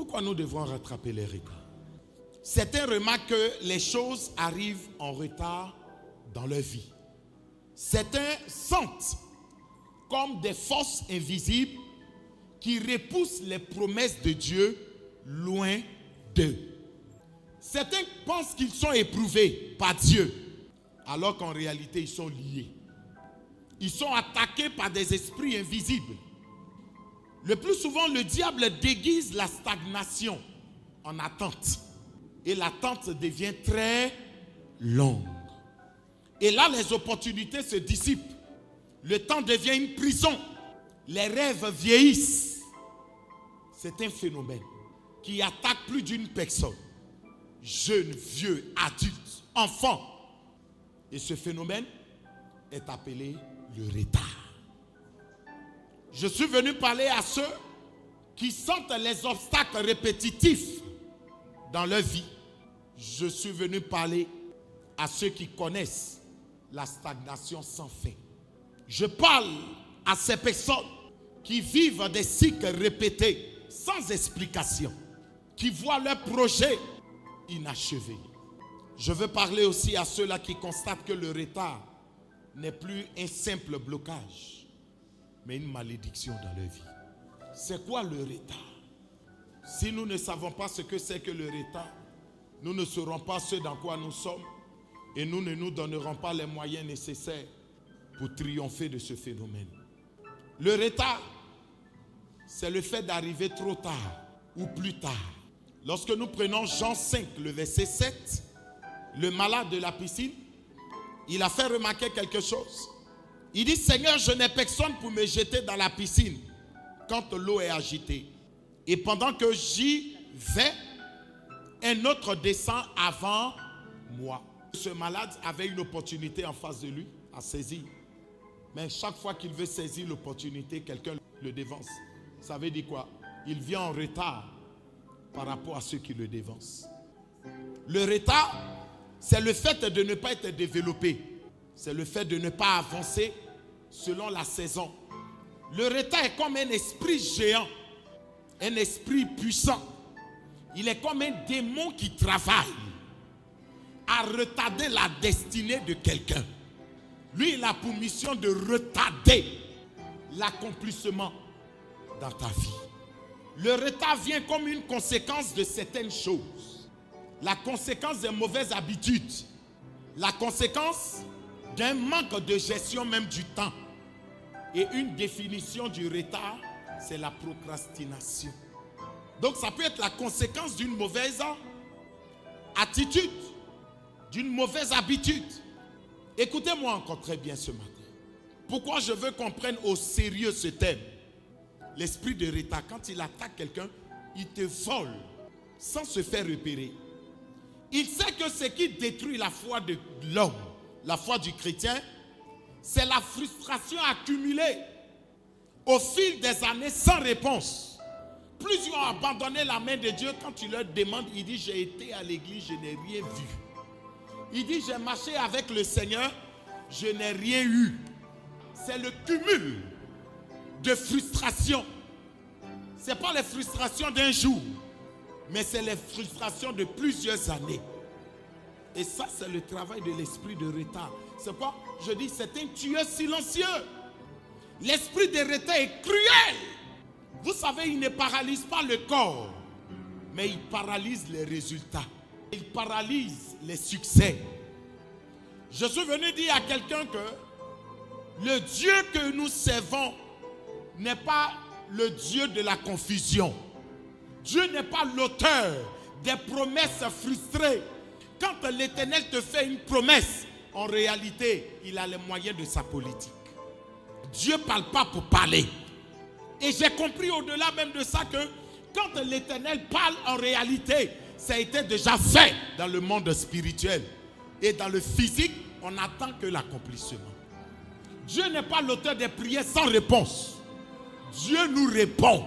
Pourquoi nous devons rattraper les retards? Certains remarquent que les choses arrivent en retard dans leur vie. Certains sentent comme des forces invisibles qui repoussent les promesses de Dieu loin d'eux. Certains pensent qu'ils sont éprouvés par Dieu, alors qu'en réalité, ils sont liés. Ils sont attaqués par des esprits invisibles. Le plus souvent, le diable déguise la stagnation en attente. Et l'attente devient très longue. Et là, les opportunités se dissipent. Le temps devient une prison. Les rêves vieillissent. C'est un phénomène qui attaque plus d'une personne. Jeunes, vieux, adultes, enfants. Et ce phénomène est appelé le retard. Je suis venu parler à ceux qui sentent les obstacles répétitifs dans leur vie. Je suis venu parler à ceux qui connaissent la stagnation sans fin. Je parle à ces personnes qui vivent des cycles répétés sans explication, qui voient leurs projets inachevés. Je veux parler aussi à ceux-là qui constatent que le retard n'est plus un simple blocage, mais une malédiction dans leur vie. C'est quoi le retard? Si nous ne savons pas ce que c'est que le retard, nous ne saurons pas ce dans quoi nous sommes et nous ne nous donnerons pas les moyens nécessaires pour triompher de ce phénomène. Le retard, c'est le fait d'arriver trop tard ou plus tard. Lorsque nous prenons Jean 5, le verset 7, le malade de la piscine, il a fait remarquer quelque chose. Il dit, Seigneur, je n'ai personne pour me jeter dans la piscine quand l'eau est agitée. Et pendant que j'y vais, un autre descend avant moi. Ce malade avait une opportunité en face de lui à saisir. Mais chaque fois qu'il veut saisir l'opportunité, quelqu'un le dévance. Ça veut dire quoi? Il vient en retard par rapport à ceux qui le dévancent. Le retard, c'est le fait de ne pas être développé. C'est le fait de ne pas avancer selon la saison. Le retard est comme un esprit géant, un esprit puissant. Il est comme un démon qui travaille à retarder la destinée de quelqu'un. Lui, il a pour mission de retarder l'accomplissement dans ta vie. Le retard vient comme une conséquence de certaines choses. La conséquence des mauvaises habitudes. La conséquence d'un manque de gestion même du temps. Et une définition du retard, c'est la procrastination. Donc ça peut être la conséquence d'une mauvaise attitude, d'une mauvaise habitude. Écoutez-moi encore très bien ce matin. Pourquoi je veux qu'on prenne au sérieux ce thème? L'esprit de retard, quand il attaque quelqu'un, il te vole sans se faire repérer. Il sait que ce qui détruit la foi de l'homme, la foi du chrétien, c'est la frustration accumulée au fil des années sans réponse. Plusieurs ont abandonné la main de Dieu. Quand tu leur demandes, il dit, j'ai été à l'église, je n'ai rien vu. Il dit, j'ai marché avec le Seigneur, je n'ai rien eu. C'est le cumul de frustration. Ce n'est pas les frustrations d'un jour, mais c'est les frustrations de plusieurs années. Et ça, c'est le travail de l'esprit de retard. C'est quoi? Je dis, c'est un tueur silencieux. L'esprit de retard est cruel. Vous savez, il ne paralyse pas le corps, mais il paralyse les résultats. Il paralyse les succès. Je suis venu dire à quelqu'un que le Dieu que nous servons n'est pas le Dieu de la confusion. Dieu n'est pas l'auteur des promesses frustrées. Quand l'Éternel te fait une promesse, en réalité, il a les moyens de sa politique. Dieu ne parle pas pour parler. Et j'ai compris au-delà même de ça que quand l'Éternel parle, en réalité, ça a été déjà fait dans le monde spirituel. Et dans le physique, on n'attend que l'accomplissement. Dieu n'est pas l'auteur des prières sans réponse. Dieu nous répond.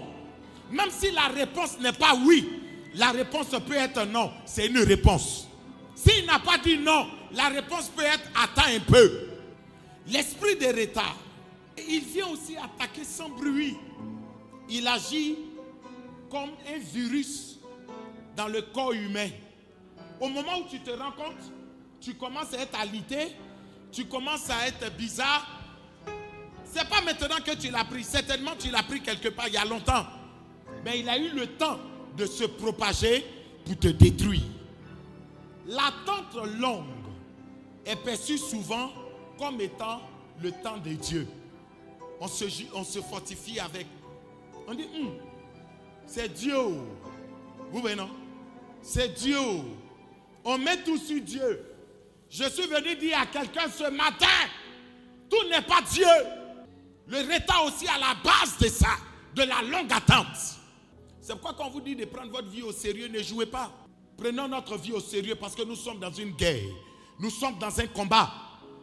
Même si la réponse n'est pas oui, la réponse peut être non. C'est une réponse. S'il n'a pas dit non, la réponse peut être attends un peu. L'esprit de retard, il vient aussi attaquer sans bruit. Il agit comme un virus dans le corps humain. Au moment où tu te rends compte, tu commences à être alité, tu commences à être bizarre. Ce n'est pas maintenant que tu l'as pris. Certainement, tu l'as pris quelque part il y a longtemps. Mais il a eu le temps de se propager pour te détruire. L'attente longue est perçue souvent comme étant le temps de Dieu. On se fortifie avec. On dit, c'est Dieu. Vous voyez, non? C'est Dieu. On met tout sur Dieu. Je suis venu dire à quelqu'un ce matin, tout n'est pas Dieu. Le retard aussi à la base de ça, de la longue attente. C'est pourquoi quand on vous dit de prendre votre vie au sérieux, ne jouez pas. Prenons notre vie au sérieux parce que nous sommes dans une guerre. Nous sommes dans un combat.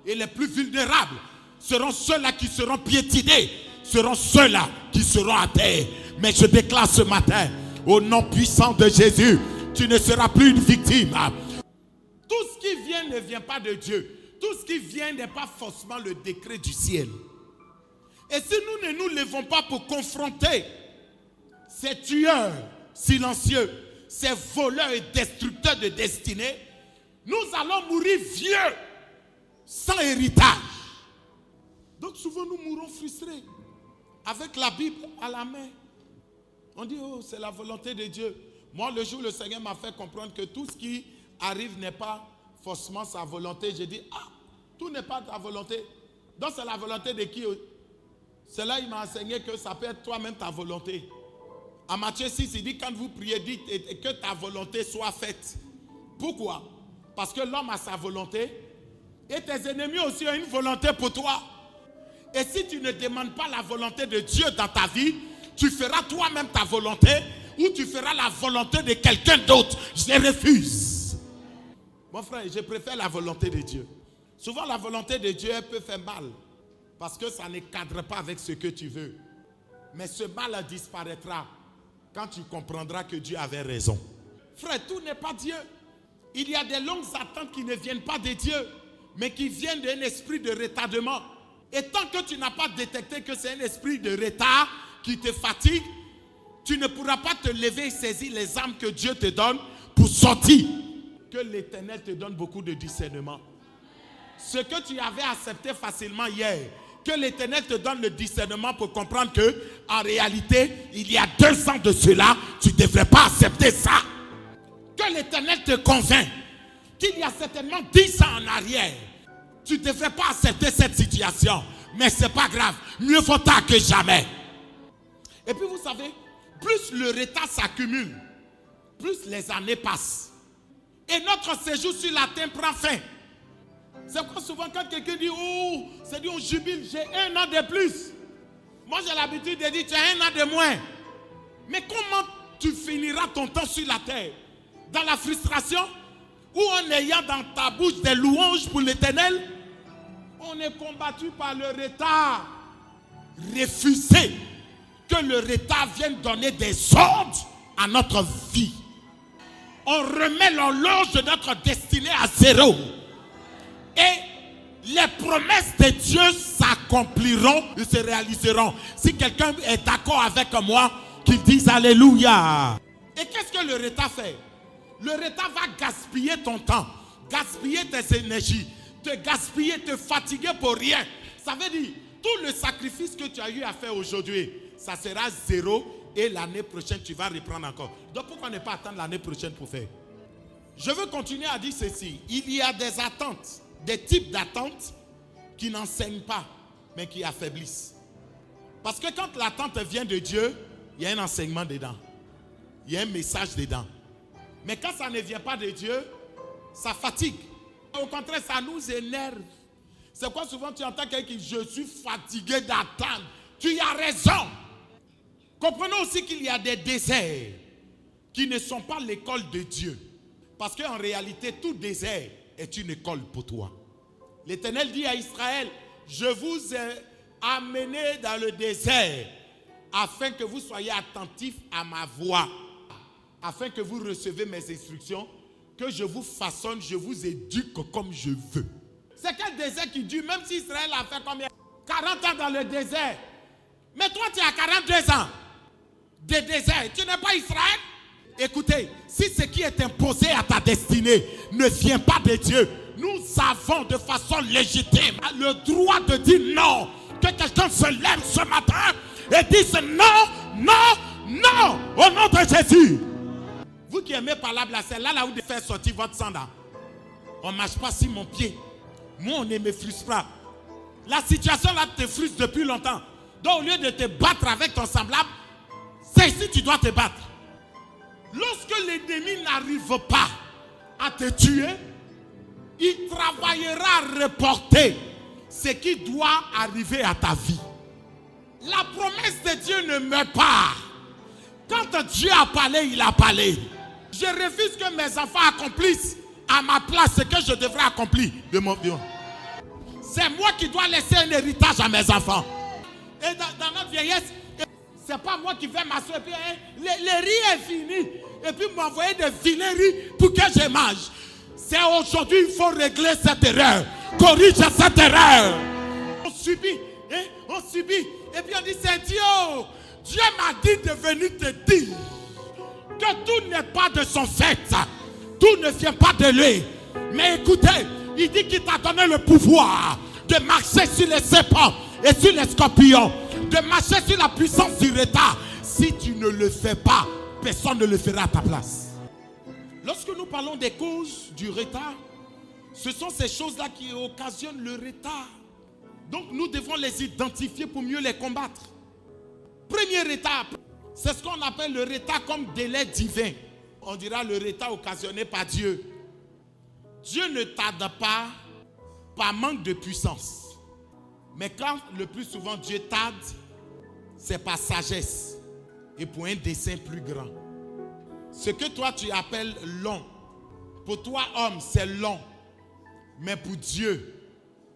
Et les plus vulnérables seront ceux-là qui seront piétinés, seront ceux-là qui seront à terre. Mais je déclare ce matin, au nom puissant de Jésus, tu ne seras plus une victime. Tout ce qui vient ne vient pas de Dieu. Tout ce qui vient n'est pas forcément le décret du ciel. Et si nous ne nous levons pas pour confronter ces tueurs silencieux, ces voleurs et destructeurs de destinée, nous allons mourir vieux, sans héritage. Donc souvent nous mourons frustrés, avec la Bible à la main. On dit, oh, c'est la volonté de Dieu. Moi, le jour où le Seigneur m'a fait comprendre que tout ce qui arrive n'est pas forcément sa volonté, j'ai dit, tout n'est pas ta volonté. Donc c'est la volonté de qui? C'est là il m'a enseigné que ça peut être toi-même ta volonté. À Matthieu 6, il dit, quand vous priez, dites que ta volonté soit faite. Pourquoi? Parce que l'homme a sa volonté et tes ennemis aussi ont une volonté pour toi. Et si tu ne demandes pas la volonté de Dieu dans ta vie, tu feras toi-même ta volonté ou tu feras la volonté de quelqu'un d'autre. Je refuse. Mon frère, je préfère la volonté de Dieu. Souvent, la volonté de Dieu peut faire mal parce que ça ne cadre pas avec ce que tu veux. Mais ce mal disparaîtra quand tu comprendras que Dieu avait raison. Frère, tout n'est pas Dieu. Il y a des longues attentes qui ne viennent pas de Dieu, mais qui viennent d'un esprit de retardement. Et tant que tu n'as pas détecté que c'est un esprit de retard qui te fatigue, tu ne pourras pas te lever et saisir les armes que Dieu te donne pour sortir. Que l'Éternel te donne beaucoup de discernement. Ce que tu avais accepté facilement hier, que l'Éternel te donne le discernement pour comprendre que, en réalité, il y a 2 ans de cela, tu ne devrais pas accepter ça. Que l'Éternel te convainc qu'il y a certainement 10 ans en arrière, tu ne devrais pas accepter cette situation. Mais ce n'est pas grave, mieux vaut tard que jamais. Et puis vous savez, plus le retard s'accumule, plus les années passent. Et notre séjour sur la terre prend fin. C'est pourquoi souvent quand quelqu'un dit, oh, c'est dit on jubile, j'ai 1 an de plus. Moi j'ai l'habitude de dire, tu as 1 an de moins. Mais comment tu finiras ton temps sur la terre? Dans la frustration? Ou en ayant dans ta bouche des louanges pour l'Éternel? On est combattu par le retard. Refusez que le retard vienne donner des ordres à notre vie. On remet l'horloge de notre destinée à zéro. Et les promesses de Dieu s'accompliront et se réaliseront. Si quelqu'un est d'accord avec moi, qu'il dise Alléluia. Et qu'est-ce que le retard fait? Le retard va gaspiller ton temps, gaspiller tes énergies, te gaspiller, te fatiguer pour rien. Ça veut dire, tout le sacrifice que tu as eu à faire aujourd'hui, ça sera zéro et l'année prochaine, tu vas reprendre encore. Donc pourquoi ne pas attendre l'année prochaine pour faire? Je veux continuer à dire ceci. Il y a des attentes, des types d'attentes qui n'enseignent pas, mais qui affaiblissent. Parce que quand l'attente vient de Dieu, il y a un enseignement dedans. Il y a un message dedans. Mais quand ça ne vient pas de Dieu, ça fatigue. Au contraire, ça nous énerve. C'est quoi souvent tu entends quelqu'un qui dit, je suis fatigué d'attendre. Tu as raison. Comprenons aussi qu'il y a des déserts qui ne sont pas l'école de Dieu. Parce qu'en réalité, tout désert est une école pour toi. L'Éternel dit à Israël, je vous ai amené dans le désert afin que vous soyez attentifs à ma voix, afin que vous recevez mes instructions, que je vous façonne, je vous éduque comme je veux. C'est quel désert qui dure, même si Israël a fait combien? 40 ans dans le désert. Mais toi, tu as 42 ans. des déserts. Tu n'es pas Israël? Écoutez, si ce qui est imposé à ta destinée ne vient pas de Dieu, nous avons de façon légitime le droit de dire non. Que quelqu'un se lève ce matin et dise non, non, non, au nom de Jésus. Vous qui aimez parler là, c'est là où de faire sortir votre sang là. On ne marche pas sur mon pied. Moi, on ne me frustre pas. La situation là te frustre depuis longtemps. Donc, au lieu de te battre avec ton semblable, c'est ici que tu dois te battre. Lorsque l'ennemi n'arrive pas à te tuer, il travaillera à reporter ce qui doit arriver à ta vie. La promesse de Dieu ne meurt pas. Quand Dieu a parlé, il a parlé. Je refuse que mes enfants accomplissent à ma place ce que je devrais accomplir de mon vivant. C'est moi qui dois laisser un héritage à mes enfants. Et dans notre vieillesse, c'est pas moi qui vais m'asseoir et puis le riz est fini. Et puis m'envoyer des vilains riz pour que je mange. C'est aujourd'hui qu'il faut régler cette erreur. Corrige cette erreur. On subit. On subit. Et puis on dit, c'est Dieu. Dieu m'a dit de venir te dire que tout n'est pas de son fait. Tout ne vient pas de lui. Mais écoutez, il dit qu'il t'a donné le pouvoir de marcher sur les serpents et sur les scorpions. De marcher sur la puissance du retard. Si tu ne le fais pas, personne ne le fera à ta place. Lorsque nous parlons des causes du retard, ce sont ces choses-là qui occasionnent le retard. Donc nous devons les identifier pour mieux les combattre. Première étape, c'est ce qu'on appelle le retard comme délai divin. On dira le retard occasionné par Dieu. Dieu ne tarde pas par manque de puissance. Mais quand le plus souvent Dieu tarde, c'est par sagesse et pour un dessein plus grand. Ce que toi tu appelles long, pour toi homme c'est long, mais pour Dieu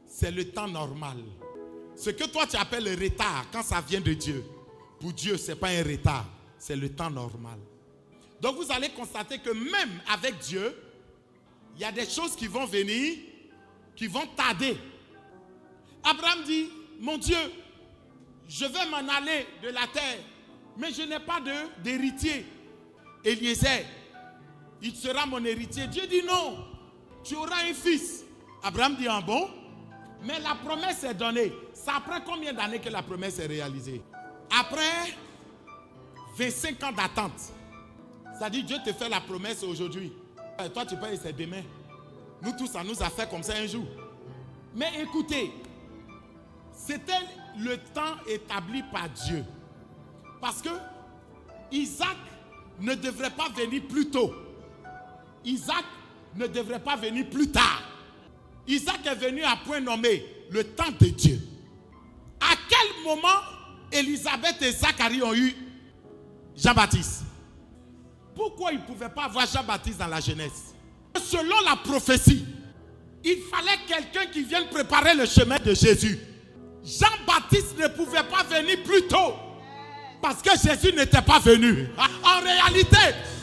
c'est le temps normal. Ce que toi tu appelles le retard, quand ça vient de Dieu, pour Dieu ce n'est pas un retard, c'est le temps normal. Donc vous allez constater que même avec Dieu, il y a des choses qui vont venir, qui vont tarder. Abraham dit, mon Dieu, je vais m'en aller de la terre, mais je n'ai pas d'héritier. Eliezer, il sera mon héritier. Dieu dit non, tu auras un fils. Abraham dit, ah bon? Mais la promesse est donnée. Ça après combien d'années que la promesse est réalisée? Après 25 ans d'attente. Ça dit, Dieu te fait la promesse aujourd'hui. Et toi, tu peux essayer demain. Nous tous, ça nous a fait comme ça un jour. Mais écoutez, c'était le temps établi par Dieu. Parce que Isaac ne devrait pas venir plus tôt. Isaac ne devrait pas venir plus tard. Isaac est venu à point nommé, le temps de Dieu. À quel moment Élisabeth et Zacharie ont eu Jean-Baptiste? Pourquoi ils ne pouvaient pas avoir Jean-Baptiste dans la jeunesse? Selon la prophétie, il fallait quelqu'un qui vienne préparer le chemin de Jésus. Jean-Baptiste ne pouvait pas venir plus tôt parce que Jésus n'était pas venu. En réalité,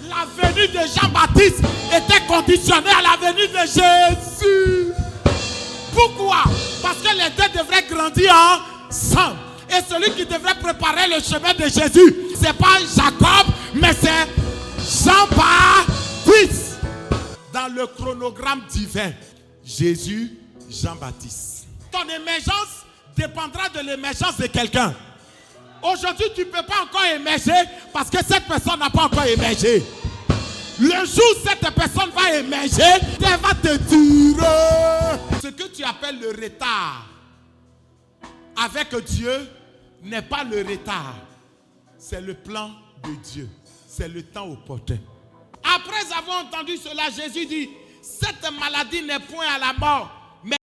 la venue de Jean-Baptiste était conditionnée à la venue de Jésus. Pourquoi? Parce que les deux devraient grandir ensemble. Et celui qui devrait préparer le chemin de Jésus, ce n'est pas Jacob, mais c'est Jean-Baptiste. Dans le chronogramme divin, Jésus, Jean-Baptiste. Ton émergence dépendra de l'émergence de quelqu'un. Aujourd'hui, tu ne peux pas encore émerger parce que cette personne n'a pas encore émergé. Le jour où cette personne va émerger, elle va te tirer. Ce que tu appelles le retard avec Dieu n'est pas le retard. C'est le plan de Dieu. C'est le temps opportun. Après avoir entendu cela, Jésus dit, cette maladie n'est point à la mort,